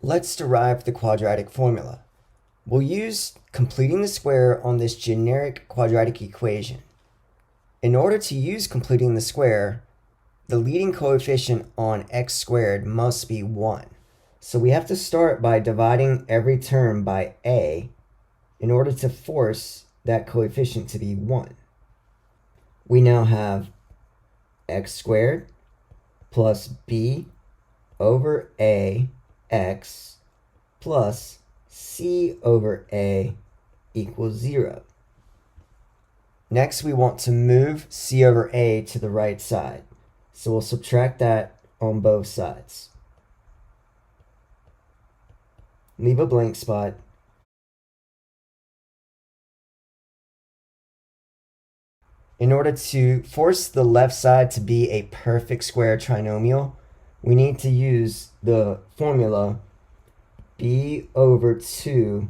Let's derive the quadratic formula. We'll use completing the square on this generic quadratic equation. In order to use completing the square, the leading coefficient on x squared must be 1. So we have to start by dividing every term by a in order to force that coefficient to be 1. We now have x squared plus b over a x plus c over a equals 0. Next, we want to move c over a to the right side. So we'll subtract that on both sides. Leave a blank spot. In order to force the left side to be a perfect square trinomial, we need to use the formula b over 2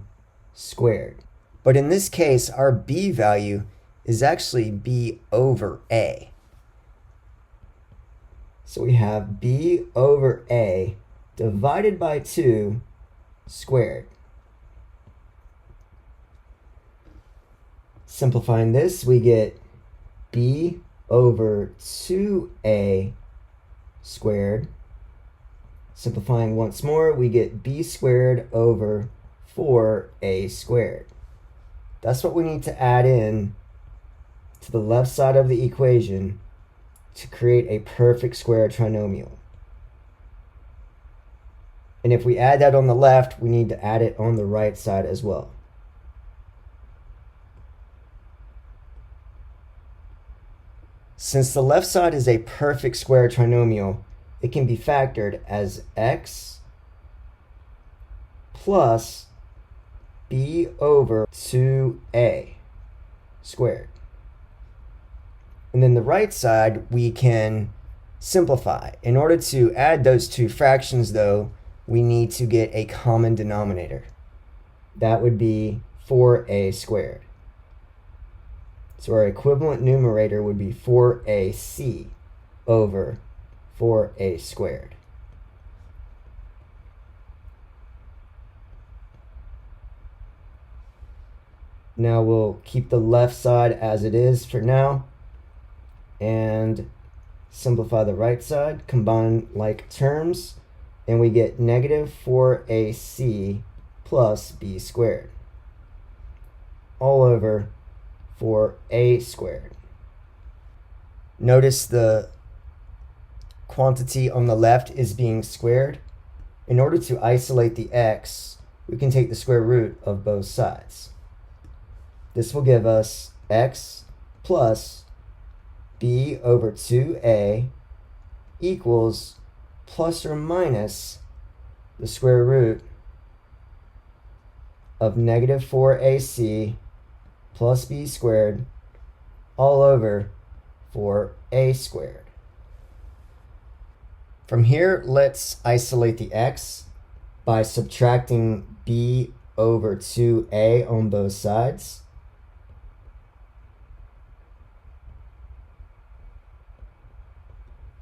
squared. But in this case, our b value is actually b over a. So we have b over a divided by 2 squared. Simplifying this, we get b over 2a squared. Simplifying once more, we get b squared over 4a squared. That's what we need to add in to the left side of the equation to create a perfect square trinomial. And if we add that on the left, we need to add it on the right side as well. Since the left side is a perfect square trinomial, it can be factored as x plus b over 2a squared. And then the right side, we can simplify. In order to add those two fractions, though, we need to get a common denominator. That would be 4a squared. So our equivalent numerator would be 4ac over 4a squared. Now we'll keep the left side as it is for now and simplify the right side, combine like terms, and we get negative 4ac plus b squared all over 4a squared. Notice the quantity on the left is being squared. In order to isolate the x, we can take the square root of both sides. This will give us x plus b over 2a equals plus or minus the square root of negative 4ac plus b squared all over 4a squared. From here, let's isolate the x by subtracting b over 2a on both sides.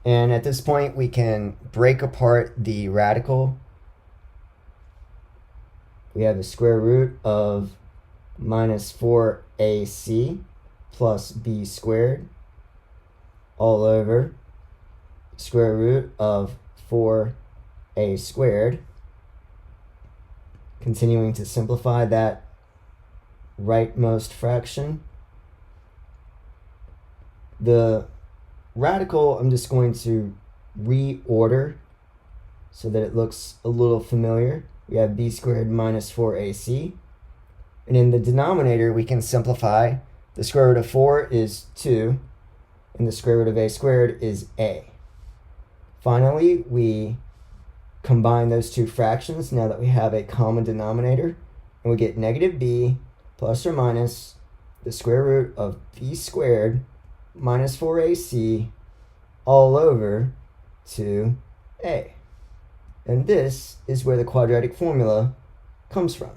And at this point, we can break apart the radical. We have the square root of minus 4ac plus b squared all over square root of 4a squared. Continuing to simplify that rightmost fraction. The radical, I'm just going to reorder so that it looks a little familiar. We have b squared minus 4ac. And in the denominator, we can simplify. The square root of 4 is 2, and the square root of a squared is a. Finally, we combine those two fractions now that we have a common denominator, and we get negative b plus or minus the square root of b squared minus 4ac all over 2a. And this is where the quadratic formula comes from.